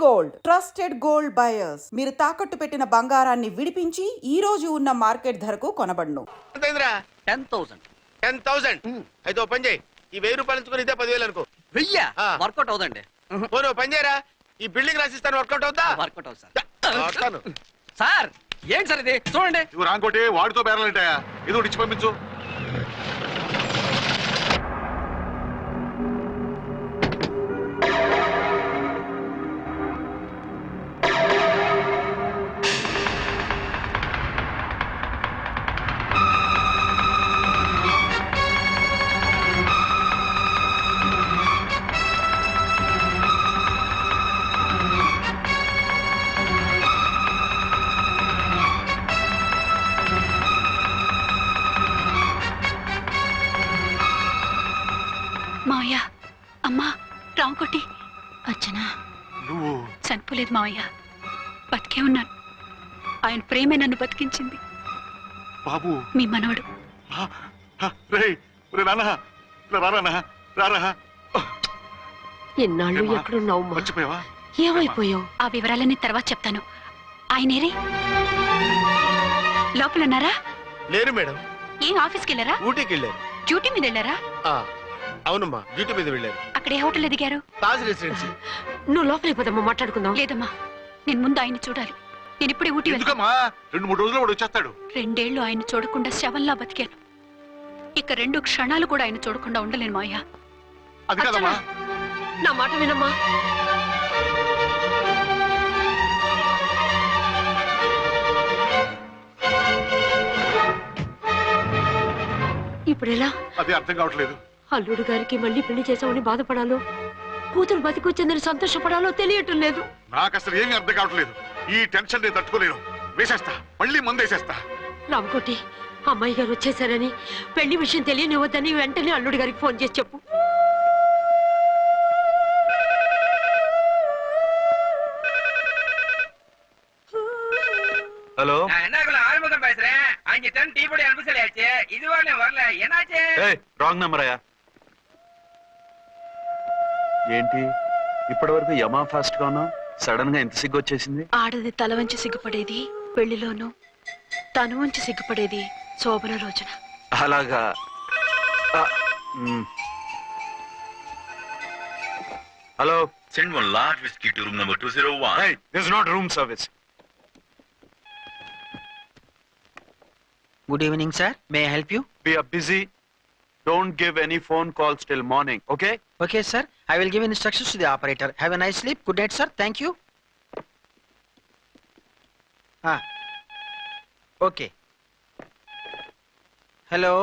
Gold trusted gold buyers మీరు తాకట్టు పెట్టిన బంగారాన్ని విడిపించి ఈ రోజు ఉన్న మార్కెట్ ధరకు కొనబడును. 10,000 అయితే ఓ పని చేయి, ఈ 1000 రూపాయలు ఎంచుకుని ఇదే 10,000 అనుకో. వర్కౌట్ అవుదండి. పోను పని చేయరా, ఈ బిల్డింగ్ రాసిస్తాను, వర్కౌట్ అవుతా. వర్కౌట్ అవుతుంది సార్. సార్ ఏంటి సార్ ఇది చూడండి. ఇవి రాంకోటి వాడితో బేరాలంటాయా? ఏదో ఇచ్చి పంపించు. మావయ్య, అమ్మా, రాంకోటి. అర్చన, నువ్వు చనిపోలేదు మావయ్య, బతికే ఉన్నాను. ఆయన ప్రేమే నన్ను బతికించింది. బాబు మీ మనవడు. ఎన్నాళ్ళు ఎక్కడున్నావు? మర్చిపోయావా? ఏమైపోయావు? ఆ వివరాలన్నీ తర్వాత చెప్తాను. ఆయనేరే లోపల ఉన్నారా? లేరు మేడం. ఏం ఆఫీస్కి వెళ్ళారా? ఊటీకి వెళ్ళారు. డ్యూటీ మీద వెళ్ళారా? అవునమ్మా, డ్యూటీ మీద వెళ్ళారు. అక్కడ ఏ హోటల్ ఎదిగారు? తాజ్ రెసిడెన్సీ. నువ్వు లోపలికి పోదమ్మా, మాట్లాడుకుందాం. లేదమ్మా, నేను ముందు ఆయన్ని చూడాలి. నేను ఇప్పుడే ఊటీ వెళ్తాను. ఎందుకమ్మా? 2-3 రోజుల్లో వాడు వచ్చేస్తాడు. 2 ఏళ్లు ఆయన చూడకుండా శవంలా బతికాను. ఇక 2 క్షణాలు కూడా ఆయన చూడకుండా ఉండలేను మావయ్య. అది కాదమ్మా. నా మాట వినమ్మా. ఇప్పుడెలా? అది అర్థం కావట్లేదు. అల్లుడు గారికి మళ్ళీ పెళ్లి చేసామని బాధపడాలో, కూతురు బతికొచ్చిందని సంతోషపడాలో తెలియటం లేదు. నాకు అసలు ఏమీ అర్థం కావట్లేదు. ఈ టెన్షన్ నేను తట్టుకోలేను. వేసేస్తా, మళ్ళీ మందేసేస్తా. రామకోటి, అమ్మాయి గారు వచ్చేసారని, పెళ్లి విషయం తెలియనివ్వద్దని వెంటనే అల్లుడి గారికి ఫోన్ చేసి చెప్పు. ஹலோ, ஆறுமுகம் பேசுறேன். அங்க டன் டீ பொடி அனுப்ப சொல்லியாச்சு. இது வரல என்னாச்சு? రాంగ్ నెంబర్ అయ్యా. ఏంటి ఇప్పటి వరకు యమా ఫాస్ట్ గాను సడన్ గా ఎంత సిగ్గు వచ్చేసింది? ఆడది తల వంచి సిగ్గుపడేది పెళ్లిలోనూ, తను వంచి సిగ్గుపడేది శోభన రోజున. అలాగా. Hello, Send one large whiskey to room number 201. hey, this is not room service. Good evening, sir. May I help you? We are busy. Don't give any phone calls till morning, okay? Okay, sir. I will give instructions to the operator. Have a nice sleep. Good night, sir. Thank you. Okay. Hello.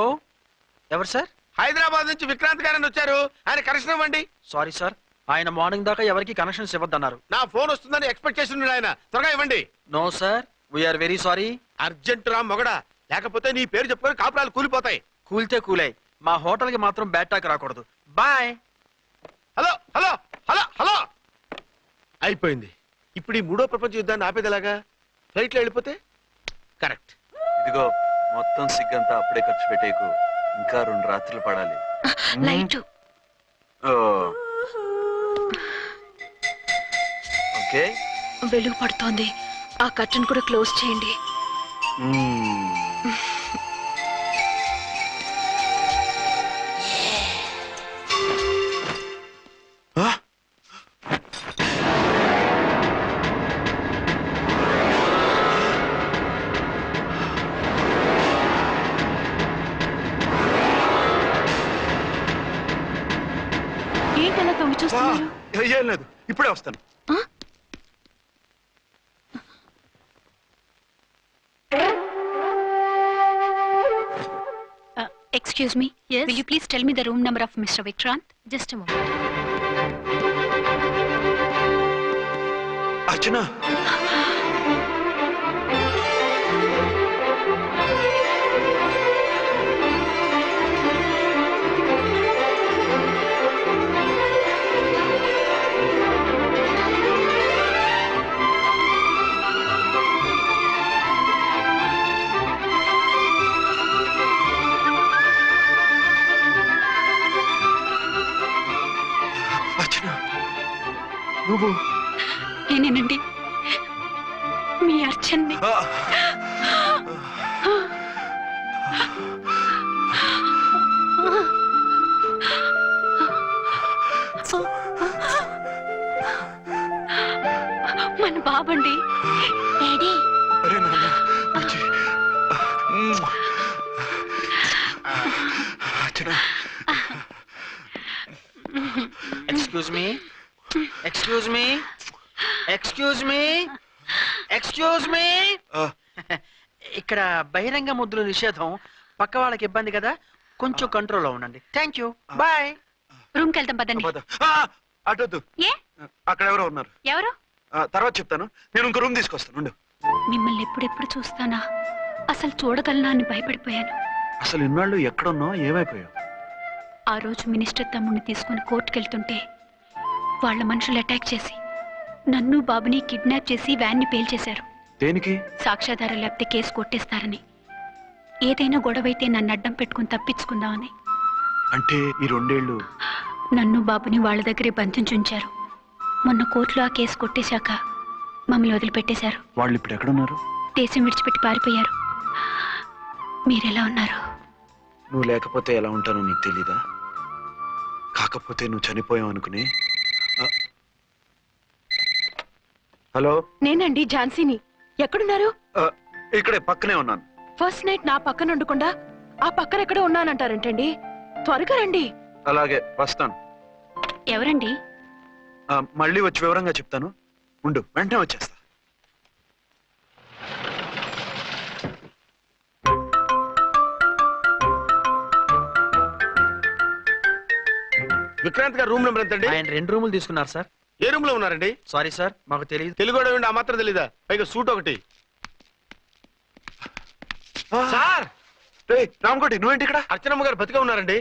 ఎవరు sir? Hyderabad నుంచి విక్రాంత్ గారని వచ్చారు. ఆయన connection ఇవ్వండి. Sorry sir, ఆయన morning దాకా ఎవరికి connections ఇవ్వద్దన్నారు. నా ఫోన్ వస్తుందని ఎక్స్పెక్ట్ చేస్తున్నాడు ఆయన. త్వరగా ఇవ్వండి. No sir, we are very sorry. Urgent రా మొగడా, లేకపోతే నీ పేరు చెప్పుకొని కాపురాలు కూలిపోతాయి. కూల్తే కూలాయి, మా హోటల్ కి మాత్రం బ్యాడ్ టాక్ రాకూడదు. Bye. Hello hello hello hello. అయిపోయింది. ఇప్పుడు ఈ 3వ ప్రపంచ యుద్ధాన్ని ఆపేదేలాగా? ఫ్లైట్లో వెళ్ళిపోతే కరెక్ట్. ఇదిగో మొత్తం సిగ్గంతా అప్పుడే ఖర్చు పెట్టేకు. ఇంకా 2 రాత్రులు పడాలి. లైట్. ఓకే, వెలుగు పడుతోంది. ఆ కర్టన్ కూడా క్లోజ్ చేయండి. ఏంటలా తొంగి చూస్తున్నారు? ఏం లేదు, ఇప్పుడే వస్తాను. Excuse me. Yes. Will you please tell me the room number of Mr. Vikrant? Just a moment. అర్చన, నువ్వు నేనేనండి మీ అర్చన్ని. మన బాబండి. డాడీ అరే నాన్న బుజ్జి. Archana excuse me excuse me excuse me excuse me ఇక్కడ బహిరంగ ముద్దుల నిషేధం, పక్క వాళ్ళకి ఇబ్బంది కదా, కొంచెం కంట్రోల్లో ఉండండి. Thank you, bye. రూమ్కి వెళ్తాం పదండి. పద. అటొద్దు, ఏ అక్కడ ఎవరో ఉన్నారు. ఎవరు? తర్వాత చెప్తాను. నేను ఇంకో రూమ్ తీసుకొస్తాను ఉండు. మిమ్మల్ని ఎప్పుడెప్పుడు చూస్తానా, అసలు చూడగలనా అని భయపడిపోయాను. అసలు ఇన్నాళ్ళు ఎక్కడున్నావు, ఏమైపోయావు? ఆ రోజు మినిస్టర్ తమ్ముడిని తీసుకుని కోర్టుకెళ్తుంటే వాళ్ళ మనుషులు అటాక్ చేసి నన్ను బాబుని కిడ్నాప్ చేసి వ్యాన్ని పేల్చేశారు. దేనికి? సాక్ష్యాధారం లేకపోతే కేసు కొట్టేస్తారని. ఏదైనా గొడవైతే నన్ను అడ్డం పెట్టుకుని తప్పించుకుందామని. అంటే ఈ 2 ఏళ్ళు నన్ను బాబుని వాళ్ళ దగ్గరే బంధించుంచారు. మొన్న కోర్టులో ఆ కేసు కొట్టేశాక మమ్మల్ని వదిలిపెట్టేశారు. వాళ్ళు ఇప్పుడు ఎక్కడున్నారు? దేశం విడిచిపెట్టి పారిపోయారు. మీరెలా ఉన్నారు? నువ్వు లేకపోతే ఎలా ఉంటానో నీకు తెలీదా? కాకపోతే నువ్వు చనిపోయావు అనుకుని. హలో, నేనండి ఝాన్సీని. ఎక్కడున్నారు? ఇక్కడే పక్కనే ఉన్నాను. ఫస్ట్ నైట్ నా పక్కన ఉండకుండా ఆ పక్కన ఎక్కడో ఉన్నానంటారంటండి. త్వరగా రండి. అలాగే వస్తాను. ఎవరండి? మళ్ళీ వచ్చి వివరంగా చెప్తాను. ఉండు, వెంటనే వచ్చేస్తా. విక్రాంత్ గారు రూమ్ నెంబర్ ఎంతండి? ఆయన 2 రూములు తీసుకున్నారు సార్. ఏ రూమ్ లో ఉన్నారండి? సారీ సార్, మాకు తెలియదు. తెలుగు ఆ మాత్రం తెలీదా? పైగా సూట్ ఒకటి. సార్, రామకోటి, నువ్వేంటి ఇక్కడ? అర్చనమ్మ గారు బతిగా ఉన్నారండి.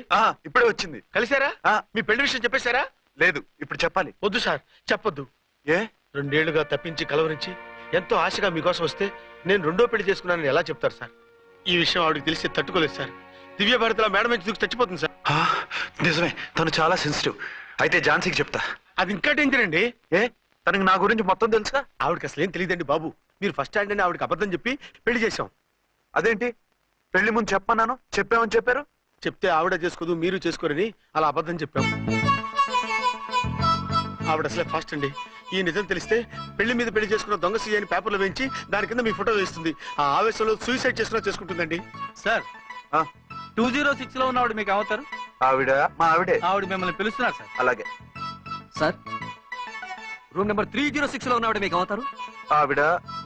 ఇప్పుడే వచ్చింది. కలిసారా? ఆ. మీ పెళ్లి విషయం చెప్పేశారా? లేదు, ఇప్పుడు చెప్పాలి. వద్దు సార్, చెప్పొద్దు. ఏ? 2 ఏళ్లుగా తప్పించి కలవరించి ఎంతో ఆశగా మీకోసం వస్తే నేను 2వ పెళ్లి చేసుకున్నానని ఎలా చెప్తారు సార్? ఈ విషయం ఆవిడకి తెలిసి తట్టుకోలేదు సార్. దివ్య భారతిలో మేడం నుంచి దూకి చచ్చిపోతుంది సార్. నిజమే, తను చాలా సెన్సిటివ్. అయితే ఝాన్సీకి చెప్తా. అది ఇంకా డేంజర్ అండి. ఏ, తనకి నా గురించి మొత్తం తెలుసా? ఆవిడకి అసలు ఏం తెలియదండి బాబు. మీరు ఫస్ట్ హ్యాండ్ అని ఆవిడకి అబద్ధం చెప్పి పెళ్లి చేశాం. అదేంటి, పెళ్లి ముందు చెప్పన్నాను, చెప్పామని చెప్పారు. చెప్తే ఆవిడ చేసుకోదు, మీరు చేసుకోరని అలా అబద్ధం చెప్పాం. ఆవిడ అసలే ఫాస్ట్ అండి. ఈ నిజం తెలిస్తే పెళ్లి మీద పెళ్లి చేసుకున్న దొంగ సీ అని పేపర్లో వేయించి దాని కింద మీ ఫోటో వేస్తుంది. ఆ ఆవేశంలో సూసైడ్ చేసుకుంటుందండి. సార్, 206 లో ఉన్నవాడు మీకు అవుతారు. ఆవిడ మా ఆవిడే. ఆవిడ మిమ్మల్ని పిలుస్తున్నారు సార్. అలాగే సార్, రూమ్ నెంబర్ 306 లో ఉన్నవాడు మీకు అవుతారు. ఆవిడ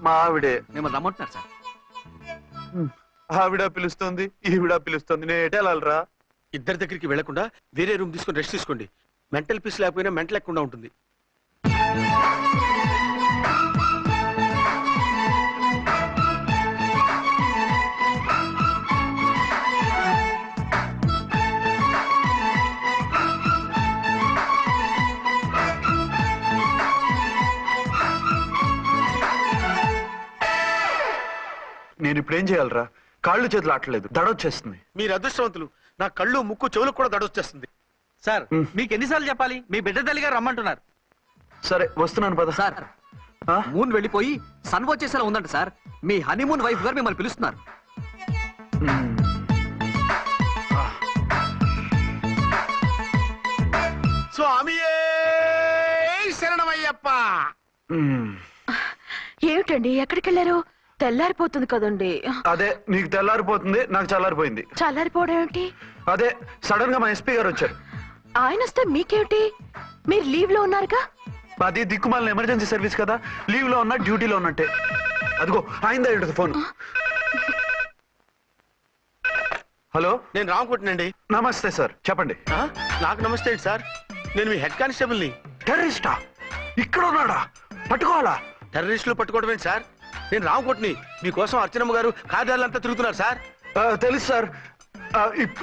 మా ఆవిడే. మిమ్మల్ని రమ్మంటున్నారు సార్. ఆవిడ పిలుస్తుంది, ఈవిడ పిలుస్తుంది. నేను ఎటు వెళ్ళాలిరా? ఇద్దరి దగ్గరికి వెళ్లకుండా వేరే రూమ్ తీసుకొని రెస్ట్ తీసుకోండి. మెంటల్ పీస్ లేకపోయినా మెంటల్ లేకుండా ఉంటుంది. నేను ఇప్పుడు ఏం చేయాలిరా? కాళ్ళు చేతులు ఆటలేదు, దడొచ్చేస్తుంది. మీరు అదృష్టవంతులు. నా కళ్ళు, ముక్కు, చెవులకు కూడా దడొచ్చేస్తుంది. సార్, మీకు ఎన్నిసార్లు చెప్పాలి? మీ బిడ్డ తల్లి గారు రమ్మంటున్నారు. సరే, వస్తున్నాను పద. సార్, మూన్ వెళ్ళిపోయి సన్ వచ్చేసేలా ఉందంట సార్. మీ హనీమూన్ వైఫ్ గారు మిమ్మల్ని పిలుస్తున్నారు. స్వామియే శరణమయ్యప్ప. ఏమిటండి ఎక్కడికి వెళ్ళారు? తెల్లారిపోతుంది కదండి. అదే, నీకు తెల్లారిపోతుంది, నాకు చల్లారిపోయింది. చల్లారిపోవడం ఏమిటి? అదే, సడన్ గా మా ఎస్పీ గారు వచ్చారు. ఆయన వస్తే మీకేమిటి? మీరు లీవ్ లో ఉన్నారుగా. అది దిక్కుమాలిన ఎమర్జెన్సీ సర్వీస్ కదా, లీవ్ లో ఉన్నా డ్యూటీలో ఉన్నట్టే. అదిగో ఆయిందా ఇటు ఫోన్. హలో, నేను రామకుంటునండి. నమస్తే సార్, చెప్పండి. నాకు నమస్తే అండి సార్. నేను మీ హెడ్ కానిస్టేబుల్ ని. టెర్రరిస్టా? ఇక్కడ ఉన్నాడా? పట్టుకోవాలా? టెర్రరిస్టులు పట్టుకోవడం ఏంటి సార్? నేను రామకోటిని. మీకోసం అర్చనమ్మ గారు కార్యాలయంతా తిరుగుతున్నారు సార్. తెలుసు సార్.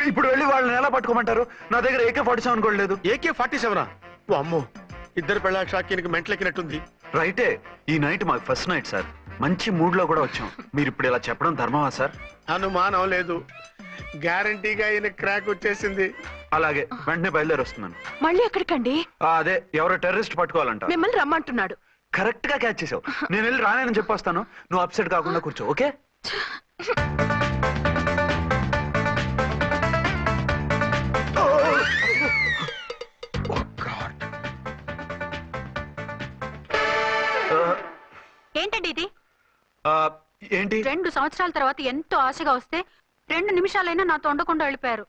ఇప్పుడు వెళ్ళి వాళ్ళని ఎలా పట్టుకోమంటారు? నా దగ్గర AK-47 కూడా లేదు. AK-47? ఓ అమ్మో, ఇద్దరు పెళ్ళ షాకీనికి మెంటలెక్కినట్టుంది. రైటే, ఈ నైట్ మాకు ఫస్ట్ నైట్ సార్. మంచి మూడ్ లో కూడా వచ్చాం. మీరు ఇప్పుడు ఇలా చెప్పడం ధర్మమా సార్? అనుమానం లేదు, గ్యారంటీగా ఈయన క్రాక్ వచ్చేసింది. అలాగే, వెంటనే బయలుదేరి వస్తున్నాను. మళ్ళీ ఎక్కడికండి? అదే, ఎవరో టెర్రరిస్ట్ పట్టుకోవాలంట. మిమ్మల్ని రమ్మంటున్నాడు. కరెక్ట్ గా క్యాచ్ చేసావు. నేను వెళ్ళి రానని చెప్పొస్తాను, నువ్వు అప్సెట్ కాకుండా కూర్చో. ఓకే? ఏంటండి ఇది? ఏంటి? 2 సంవత్సరాల తర్వాత ఎంతో ఆశగా వస్తే 2 నిమిషాలైనా నాతో ఉండకుండా వెళ్ళిపోయారు.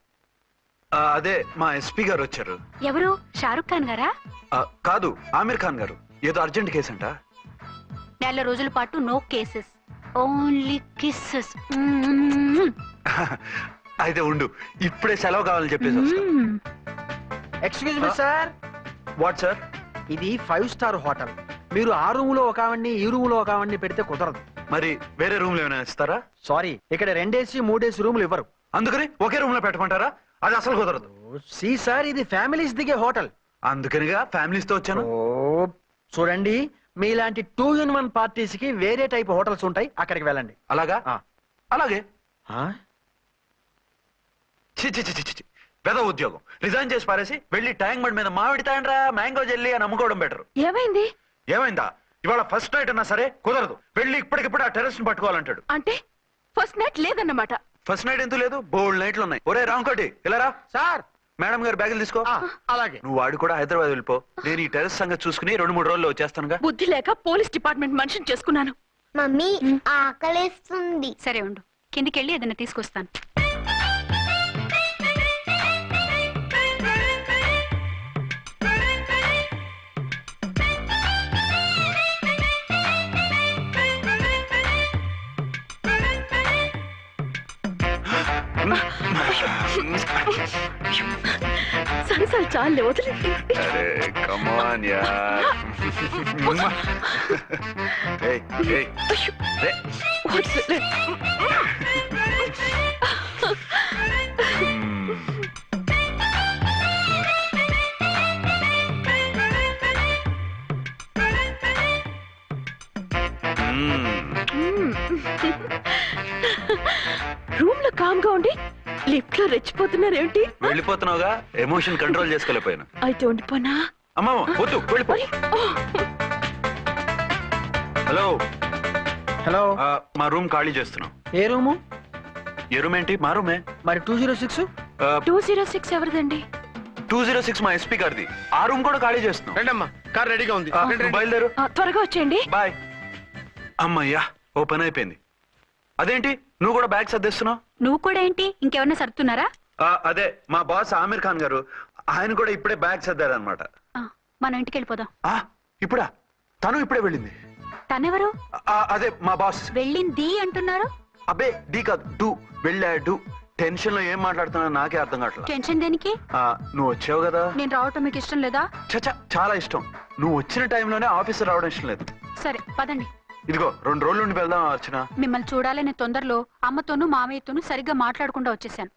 అదే మా ఎస్పీ గారు వచ్చారు. ఎవరు? షారుఖ్ ఖాన్ గారా? కాదు, ఆమీర్ ఖాన్ గారు. ఏదో అర్జెంట్ కేసు అంట. 4 రోజుల పాటు నో కేసెస్, ఓన్లీ కిస్సెస్. అయితే ఉండు, ఇప్పుడే సెలవు కావాలని చెప్పేసి వస్తా. Excuse me sir, what sir? ఇది 5 స్టార్ హోటల్. మీరు ఆ రూమ్ లో ఒక ఆవిడ్ని, ఈ రూమ్ లో ఒక ఆవిడ్ని పెడితే కుదరదు. మరి వేరే రూమ్ లో ఏమైనా ఇస్తారా? సారీ, ఇక్కడ 2 AC 3 AC రూములు ఇవ్వరు. అందుకని ఒకే రూమ్ లో పెట్టమంటారా? అది అసలు కుదరదు. సి సార్, ఇది ఫ్యామిలీస్ దిగే హోటల్. అందుకనిగా ఫ్యామిలీస్ తో వచ్చాను. చూడండి, మీలాంటి 2 in 1 పార్టీస్ కి వేరే టైప్ హోటల్స్ ఉంటాయి, అక్కడికి వెళ్ళండి. అలాగా? అలాగే. ఆ? చి చి చి చి చి. పెద్ద ఉద్యోగం రిజైన్ చేసి పారేసి వెళ్ళి ట్యాంక్ బండ్ మీద మామిడి తాండ్రా మ్యాంగో జెల్లీ అని అమ్ముకోవడం బెటర్. ఏమైంది? ఏమైందా? ఇవాళ ఫస్ట్ నైట్ అన్నా సరే కుదరదు. వెళ్ళి ఇప్పటికిప్పుడు ఆ టెర్రస్ ని పట్టుకోవాలంటాడు. అంటే ఫస్ట్ నైట్ లేదన్నమాట. ఫస్ట్ నైట్ ఎందుకు లేదు? బోల్డ్ నైట్లు ఉన్నాయి. ఒరే రాంకోటి ఇలారా. సార్, మేడం గారు బ్యాగులు తీసుకో. అలాగే. నువ్వు వాడు కూడా హైదరాబాద్ వెళ్ళిపో. నేను ఈ టెర్రస్ సంగతి చూసుకుని 2-3 రోజుల్లో వచ్చేస్తానుగా. బుద్ధి లేక పోలీస్ డిపార్ట్మెంట్ మనిషిని చేసుకున్నాను. మమ్మీ ఆకలేస్తుంది. సరే ఉండు, కిందికెళ్ళి ఏదైనా తీసుకొస్తాను. సరసాలు చాలే, వదిలే. అరే కమ్ ఆన్ యార్. ఏయ్ ఏయ్ రే. వదిలే. రూమ్ లో కామ్ గా ఉండి లిఫ్ట్ లో రెచ్చిపోతున్నారేంటి? వెళ్ళిపోతున్నావుగా, ఎమోషన్ కంట్రోల్ చేసుకోలేకపోయాను. అయితే ఉండిపోనా? అమ్మా వద్దు, వెళ్ళిపో. Hello hello. మా రూమ్ ఖాళీ చేస్తున్నాం. ఏ రూము? ఏ రూమ్ ఏంటి? మా రూమే. మరి 206? 206 ఎవరిదండి? 206 మా ఎస్పీ గారిది. ఆ రూమ్ కూడా ఖాళీ చేస్తున్నాం. రండమ్మా, కార్ రెడీగా ఉంది. నువ్వు బయలుదేరు. త్వరగా వచ్చేయండి. బాయ్. అమ్మయ్యా, ఓ పని అయిపోయింది. అదేంటి నువ్వు కూడా బ్యాగ్ సర్దేస్తున్నావు? నువ్వు కూడా ఏంటి, ఇంకెవరన్నా సర్దుతున్నారా? అదే మా బాస్ ఆమీర్ ఖాన్ గారు, ఆయన కూడా ఇప్పుడే బ్యాగ్ సర్దారనమాట. మనం ఇంటికి వెళ్ళిపోదాం. ఇప్పుడా? తను ఇప్పుడే వెళ్ళింది. తనెవరు? అదే మా బాస్. వెళ్ళింది అంటున్నారు. అబ్బే డీ కాదు, డూ. వెళ్ళాడు. టెన్షన్ లో ఏం మాట్లాడుతున్నా నాకే అర్థం కావట్లేదు. టెన్షన్ దేనికి? నువ్వు వచ్చావు కదా. నేను రావటం మీకు ఇష్టం లేదా? చచ్చా, చాలా ఇష్టం. నువ్వు వచ్చిన టైంలోనే ఆఫీసర్ రావడం ఇష్టం లేదు. సరే పదండి. ఇదిగో 2 రోజుల నుండి వెళ్దాం అర్చన. మిమ్మల్ని చూడాలనే తొందరలో అమ్మతోనూ మామయ్యతోనూ సరిగ్గా మాట్లాడకుండా వచ్చేసాను.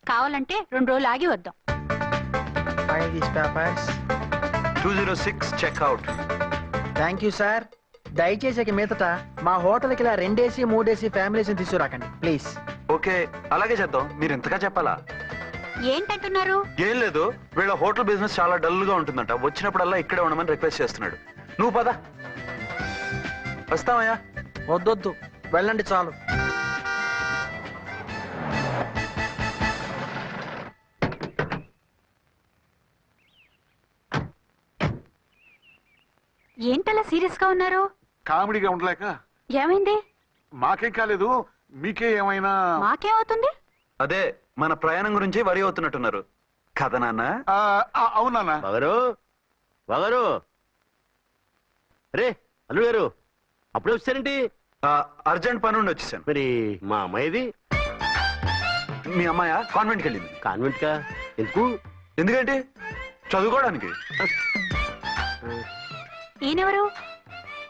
కావాలంటే 2 రోజులు ఆగి వద్దాం. 206 చెక్అవుట్. Thank you sir. దయచేసి ఇక మీదట మా హోటల్కి ఇలా 2 AC 3 AC ఫ్యామిలీస్ తీసుకురాకండి ప్లీజ్. ఓకే, అలాగే చేద్దాం. మీరు ఇంతగా చెప్పాలా? ఏంటంటున్నారు? ఏం లేదు, వీళ్ళ హోటల్ బిజినెస్ చాలా డల్ గా ఉంటుందంట. వచ్చినప్పుడల్లా ఇక్కడే ఉండమని రిక్వెస్ట్ చేస్తున్నాడు. నువ్వు పద. వస్తావయ్యా? వద్దొద్దు, వెళ్ళండి చాలు. ఏంటలా సీరియస్ గా ఉన్నారు? కామెడీగా ఉండలేక. ఏమైంది? మాకేం కాలేదు, మీకే ఏమైనా? మాకేమవుతుంది? అదే మన ప్రయాణం గురించి వరి అవుతున్నట్టున్నారు కదా నాన్న? అవునా? వగరు రే అల్లుడు గారు, అప్పుడే వచ్చారేంటి? అర్జెంట్ పని ఉండి వచ్చేసాను. మరి మా అమ్మాయిది? మీ అమ్మాయ కాన్వెంట్కి వెళ్ళింది. కాన్వెంట్ కా? ఎందుకు? ఎందుకంటే చదువుకోవడానికి. ఈయనెవరు?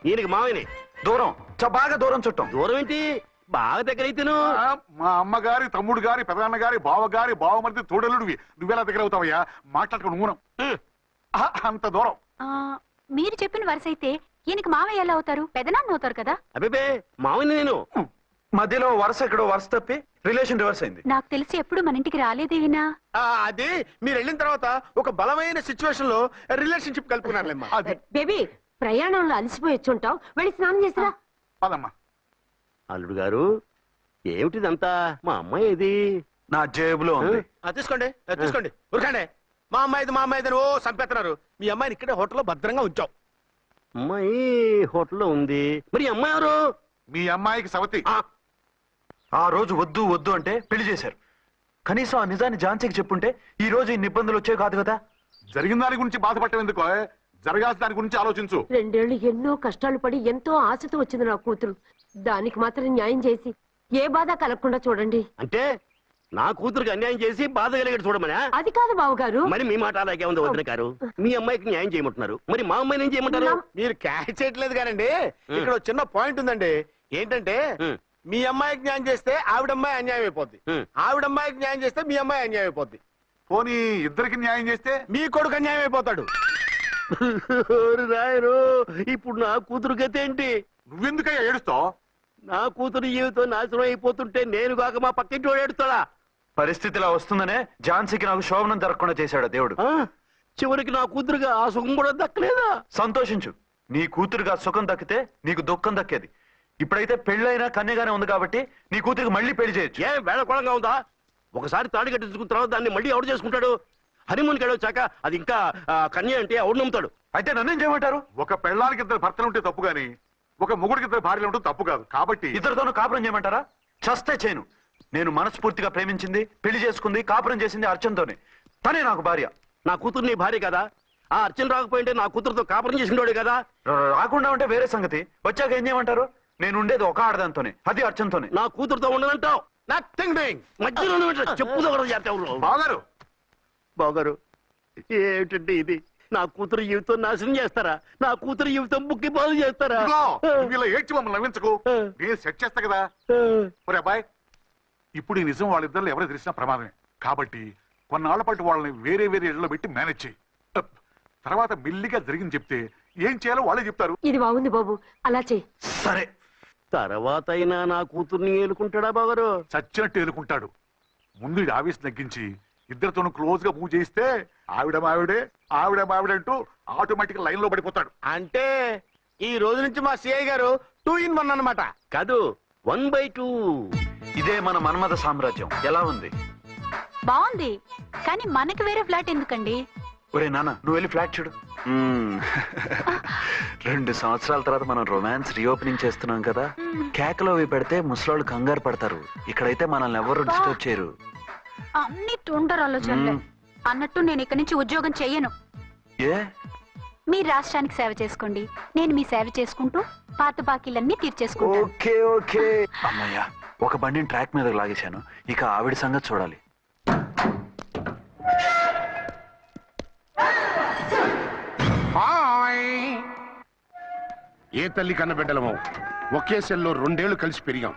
ఈయనకి మామయ్యని. దూరం, బాగా దూరం చుట్టాం. దూరం ఏంటి, బాగా దగ్గర అయితేను. మా అమ్మగారి, తమ్ముడు గారి, పెదనాన్న గారి, బావగారి, బావమరిది, తోడలుడివి. నువ్వెలా దగ్గర అవుతావయ్యా? మాట్లాడుకుని ఊనం. అంత దూరం. మీరు చెప్పిన వరుస అయితే ఈయనకి మామయ్య ఎలా అవుతారు? పెదనాన్న అవుతారు కదా. అబ్బే మామయ్యని నేను. మధ్యలో వరుస ఎక్కడో వరుస తప్పి రిలేషన్ రివర్స్ అయింది. నాకు తెలిసి ఎప్పుడు మన ఇంటికి రాలేదు ఈయన. అది మీరు వెళ్ళిన తర్వాత ఒక బలమైన సిచ్యువేషన్ లో రిలేషన్షిప్ కలుపుకున్నారులేమ్మా. బేబీ, ప్రయాణంలో అలసిపోయి వచ్చుంటావు, వెళ్ళి స్నానం చేసిరా. పదమ్మా. అల్లుడు గారు ఏమిటిదంతా? మా అమ్మాయి ఏది? నా జేబులో ఉంది. తీసుకోండి తీసుకోండి, ఉరకండి. మా అమ్మాయిది ఓ చంపేస్తున్నారు. మీ అమ్మాయిని ఇక్కడే హోటల్లో భద్రంగా ఉంచాం. అమ్మాయి హోటల్లో ఉంది. మరి ఈ అమ్మాయి ఎవరు? మీ అమ్మాయికి సవతి. ఆ రోజు వద్దు వద్దు అంటే పెళ్లి చేశారు. కనీసం ఆ నిజాన్ని ఝాన్సీకి చెప్పుంటే ఈ రోజు ఇన్ని ఇబ్బందులు వచ్చేవి కాదు కదా. జరిగిన దాని గురించి బాధపడటం ఎందుకు? జరగాల్సిన దాని గురించి ఆలోచించు. 2 ఏళ్ళు ఎన్నో కష్టాలు పడి ఎంతో ఆశతో వచ్చింది నా కూతురు. దానికి మాత్రం న్యాయం చేసి ఏ బాధ కలగకుండా చూడండి. అంటే నా కూతురికి అన్యాయం చేసి బాధ కలిగేది చూడమనా? అది కాదు బావగారు. మరి మీ మాట అలాగే ఉంది వదిన గారు. మీ అమ్మాయికి న్యాయం చేయమంటున్నారు, మరి మా అమ్మాయిని ఏం చేయమంటారు? మీరు క్యాచ్ చేయట్లేదు కానండి. ఇక్కడ ఒక చిన్న పాయింట్ ఉందండి. ఏంటంటే మీ అమ్మాయికి న్యాయం చేస్తే ఆవిడమ్మాయి అన్యాయం అయిపోద్ది, ఆవిడమ్మాయికి న్యాయం చేస్తే మీ అమ్మాయి అన్యాయం అయిపోద్ది. పోనీ ఇద్దరికి న్యాయం చేస్తే మీ కొడుకు అన్యాయం అయిపోతాడు. రాయరు, ఇప్పుడు నా కూతురు గతి ఏంటి? నువ్వెందుకయ్యా ఏడుస్తావు? నా కూతురు జీవితం నాశనం అయిపోతుంటే నేను కాక మా పక్కింటి వాడు ఏడుస్తాడా? పరిస్థితి ఇలా వస్తుందనే ఝాన్సీకి నాకు శోభనం జరగకుండా చేశాడు దేవుడు. చివరికి నా కూతురుగా ఆ సుఖం కూడా దక్కలేదా? సంతోషించు, నీ కూతురుగా సుఖం దక్కితే నీకు దుఃఖం దక్కేది. ఇప్పుడైతే పెళ్ళైనా కన్యగానే ఉంది కాబట్టి నీ కూతురికి మళ్ళీ పెళ్లి చేయొచ్చు. ఏం వేళకోళంగా ఉందా? ఒకసారి తాడి కట్టించుకున్న తర్వాత దాన్ని మళ్ళీ ఎవడు చేసుకుంటాడు? హనీమూన్కి వెళ్ళొచ్చాక అది ఇంకా కన్య అంటే ఎవడు నమ్ముతాడు? అయితే నన్నేం చేయమంటారు? ఒక పెళ్ళానికి 2 భర్తలు ఉంటే తప్పు గాని ఒక మొగుడికి 2 భార్యలు ఉంటే తప్పు కాదు. కాబట్టి ఇద్దరితోనూ కాపురం చేయమంటారా? చస్తే చేయను. నేను మనస్ఫూర్తిగా ప్రేమించింది, పెళ్లి చేసుకుంది, కాపురం చేసింది అర్చనతోనే. తనే నాకు భార్య. నా కూతురు నీ భార్య కదా? ఆ అర్చన రాకపోయింటే నా కూతురుతో కాపురం చేసినోడే కదా? రాకుండా ఉంటే వేరే సంగతి. వచ్చాక ఏం చేయమంటారు? నేను ఉండేది ఒక ఆడదాంతోనే, అది అర్చనతోనే. నా కూతురుతో ఉండనంటావు? Nothing doing. మధ్యలో చెప్పుదో కూడా చేస్తావు. బాగారు బాగారు, ఏమిటంటే ఇది? నా కూతురు జీవితం నాశనం చేస్తారా? నా కూతురు జీవితం బుక్కి పాలు చేస్తారా? నువ్వు ఇలా ఏడ్చి మమ్మల్ని నవ్వించకు. నేను సెట్ చేస్తా కదా. ఒరే అబ్బాయి, ఇప్పుడు ఈ నిజం వాళ్ళిద్దరు ఎవరో తెలిసినా ప్రమాదమే. కాబట్టి కొన్నాళ్ల పాటు వాళ్ళని వేరే వేరే ఇళ్లలో పెట్టి మేనేజ్ చేయి. తర్వాత మెల్లిగా జరిగింది చెప్తే ఏం చేయాలో వాళ్ళే చెప్తారు. ఇది బాగుంది బాబు, అలా చెయ్యి. సరే, తర్వాత అయినా నా కూతుర్ని ఏలుకుంటాడా బాగారు? చచ్చినట్టు ఎదుర్కొంటాడు. ముందు ఈ ఆవేశం తగ్గించి ఇద్దరితోనూ క్లోజ్ గా మూవ్ చేయిస్తే ఆవిడ మావిడే అంటూ ఆటోమేటిక్ లైన్ లో పడిపోతాడు. అంటే ఈ రోజు నుంచి మా సిఐ గారు 2 in 1 అన్నమాట. కాదు, 1/2. ఇదే మన మన్మథ సామ్రాజ్యం. ఎలా ఉంది? బాగుంది, కానీ మనకి వేరే ఫ్లాట్ ఎందుకండి? ఒరే నాన్న, నువ్వు వెళ్ళి ఫ్లాట్ చూడు. 2 సంవత్సరాల తర్వాత మనం రొమాన్స్ రీఓపెనింగ్ చేస్తున్నాం కదా. కేకలో అవి పెడితే ముసలోళ్ళు కంగారు పడతారు. ఇక్కడైతే మనల్ని ఎవరు డిస్టర్బ్ చేయరు. అన్ని తొందర ఆలోచనలే. అన్నట్టు నేను ఇక్కడి నుంచి ఉద్యోగం చెయ్యను. ఏ? మీరు రాష్ట్రానికి సేవ చేసుకోండి, నేను మీ సేవ చేసుకుంటూ పాత బాకీలన్నీ తీర్చేసుకుంటాను. Okay okay. అమ్మయ్యా, ఒక బండిని ట్రాక్ మీద లాగేశాను. ఇక ఆవిడ సంగతి చూడాలి. ఏ తల్లి కన్న బిడ్డలమో ఒకే సెల్లో 2 ఏళ్లు కలిసి పెరిగాం.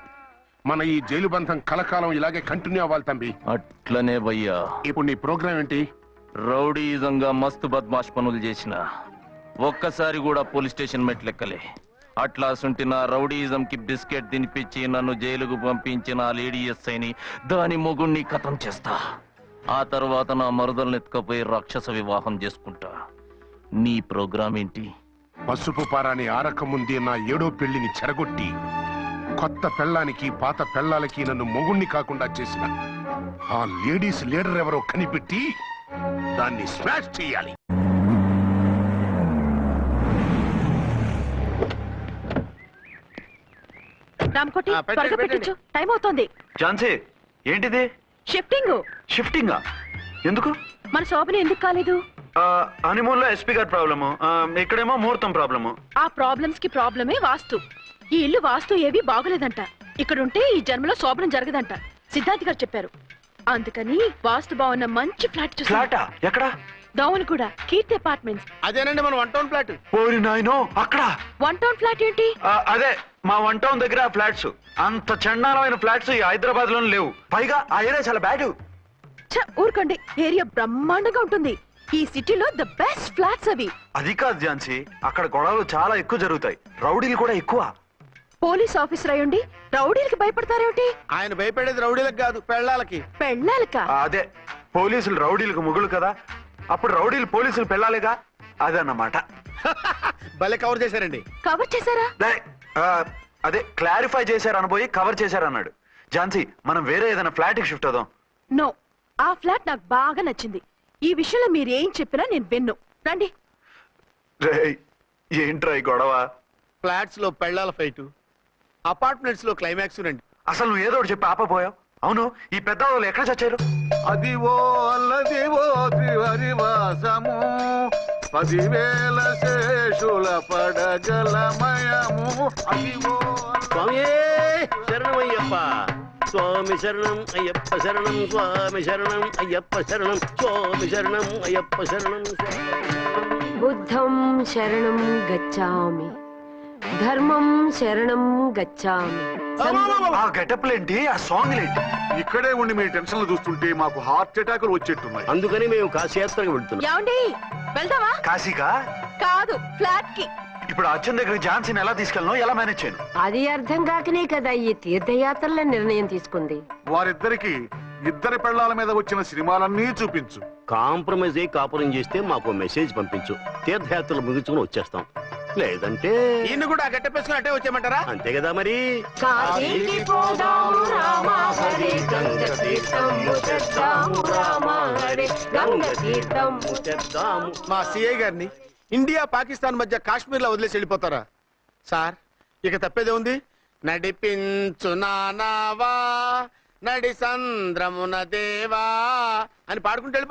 మన ఈ జైలు బంధం కలకాలం ఇలాగే కంటిన్యూ అవ్వాలి తంబి. అట్లనే భయ్యా. ఇప్పుడు నీ ప్రోగ్రామ్ ఏంటి? రౌడీజంగా మస్తు బద్మాష్ పనులు చేసిన ఒక్కసారి కూడా పోలీస్ స్టేషన్ మెట్లెక్కలే. అట్లా సుంటి నా రౌడీజం కి బిస్కెట్ తినిపించి నన్ను జైలుకు పంపించిన లేడీ ఎస్ఐని దాని మొగుణ్ణి ఖతం చేస్తా. ఆ తర్వాత నా మరుదల్ని ఎత్తుకపోయి రాక్షస వివాహం చేసుకుంటా. నీ ప్రోగ్రామ్ ఏంటి? పసుపు పారాని ఆరక ముందే నా 7వ పెళ్లిని చెరగొట్టి కొత్త పెళ్ళానికి పాత పెళ్ళాలకి నన్ను మొగుణ్ణి కాకుండా చేసిన ఆ లేడీస్ లీడర్ ఎవరో కనిపెట్టి దాన్ని స్మాష్ చేయాలి. రామకోటి, త్వరగా పెట్టించు, టైం అవుతోంది. ఝాన్సీ, ఏంటిది? షిఫ్టింగా? ఎందుకు? మన శోభన ఎందుకు కాలేదు? హనీమూన్ లో ఎస్పీ గారి ప్రాబ్లము, ఇక్కడేమో ముహూర్తం ప్రాబ్లము. ఆ ప్రాబ్లమ్స్ కి ప్రాబ్లమే వాస్తు. ఈ ఇల్లు వాస్తు ఏవి బాగోలేదంట. ఇక్కడుంటే ఈ జన్మలో శోభనం జరగదంట సిద్ధార్థ్ గారు చెప్పారు. అందుకని వాస్తు బాగున్న మంచి ఫ్లాట్ ఫ్లాటా? ఎక్కడ? డౌన్ కూడా కీర్తి అపార్ట్మెంట్స్. అదేనండి మన 1 టౌన్ ఫ్లాట్. ఓరి నాయనో, అక్కడ 1 టౌన్ ఫ్లాట్ ఏంటి? అదే మా 1 టౌన్ దగ్గర ఫ్లాట్స్. అంత చండాలమైన ఫ్లాట్స్ ఈ హైదరాబాద్ లో లేవు. పైగా ఆ ఏరియా చాలా బ్యాడ్. ఊరుకోండి, ఏరియా బ్రహ్మాండంగా ఉంటుంది. ఈ సిటీలో ద బెస్ట్ ఫ్లాట్స్ అవి. అది కాదు ఝాన్సీ, అక్కడ గొడవలు చాలా ఎక్కువ జరుగుతాయి, రౌడీలు కూడా ఎక్కువ. పోలీస్ ఆఫీసర్ అయ్యుండి రౌడీలకి భయపడతారేమిటి? ఆయన భయపడేది రౌడీలకు కాదు, పెళ్ళాలకి. పెళ్ళాలకా? అదే, పోలీసులు రౌడీలకు మొగులు కదా, అప్పుడు రౌడీలు పోలీసులు పెళ్ళాలిగా, అదన్నమాట. భలే కవర్ చేశారండి. కవర్ చేశారా? అదే క్లారిఫై చేశారు అనబోయి కవర్ చేశారు అన్నాడు. ఝాన్సీ, మనం వేరే ఏదైనా ఫ్లాట్ కి షిఫ్ట్ అవుదాం. నో, ఆ ఫ్లాట్ నాకు బాగా నచ్చింది. ఈ విషయంలో మీరు ఏం చెప్పినా నేను విన్ను. రండి. రేయ్, ఏంట్రా ఈ గొడవ? ఫ్లాట్స్ లో పెళ్ళాల ఫైట్, అపార్ట్మెంట్స్ లో క్లైమాక్స్ రండి. అసలు నువ్వు ఏదో ఒకటి చెప్పి ఆపపోయావు. అవును, ఈ పెద్ద వాళ్ళు ఎక్కడ చచ్చారు? అదివో అల్లదివో త్రివరివాసము 10,000 శేషుల పడగలమయము. అదివో స్వామి శరణమయ్యప్ప, స్వామి శరణం అయ్యప్ప శరణం, స్వామి శరణం అయ్యప్ప శరణం, స్వామి శరణం అయ్యప్ప శరణం. బుద్ధం శరణం గచ్చామి, ధర్మం శరణం గచ్చామి. ఆ గెటప్లేంటి, ఆ సాంగ్ ఏంటి? ఇక్కడే ఉండి మీ టెన్షన్లు చూస్తుంటే మాకు హార్ట్ అటాకులు వచ్చేట్టున్నాయి. అందుకని మేము కాశీయాత్రకు వెళ్తున్నాం. ఏమండి, వెళ్దామా? కాశీకా? కాదు, ఫ్లాట్ కి. ఇప్పుడు అర్జున్ దగ్గర ఝాన్సీని ఎలా తీసుకెళ్ళను, ఎలా మేనేజ్ చేయను? అది అర్థం కాకనే కదా ఈ తీర్థయాత్రల నిర్ణయం తీసుకుంది. వారిద్దరికి ఇద్దరి పెళ్లాల మీద వచ్చిన సినిమాలన్నీ చూపించు. కాంప్రమైజ్ అయ్యి కాపురం చేస్తే మాకు మెసేజ్ పంపించు. తీర్థయాత్రలు ముగించుకుని వచ్చేస్తాం. లేదంటే ఈయన కూడా గట్టెప్పేసుకుని అట్టే వచ్చేయమంటారా? అంతే కదా మరి. కాశీకి పోదాము రామ హరి, గంగ తీర్థము తెద్దాము రామ హరి, గంగ తీర్థము తెద్దాము. మా సిఐ గారిని ఇండియా పాకిస్తాన్ మధ్య కాశ్మీర్ లో వదిలేసి వెళ్ళిపోతారా సార్? ఇక తప్పేదే ఉంది. నడిపించు నానావా నడి సంద్రమున దేవా అని పాడుకుంటే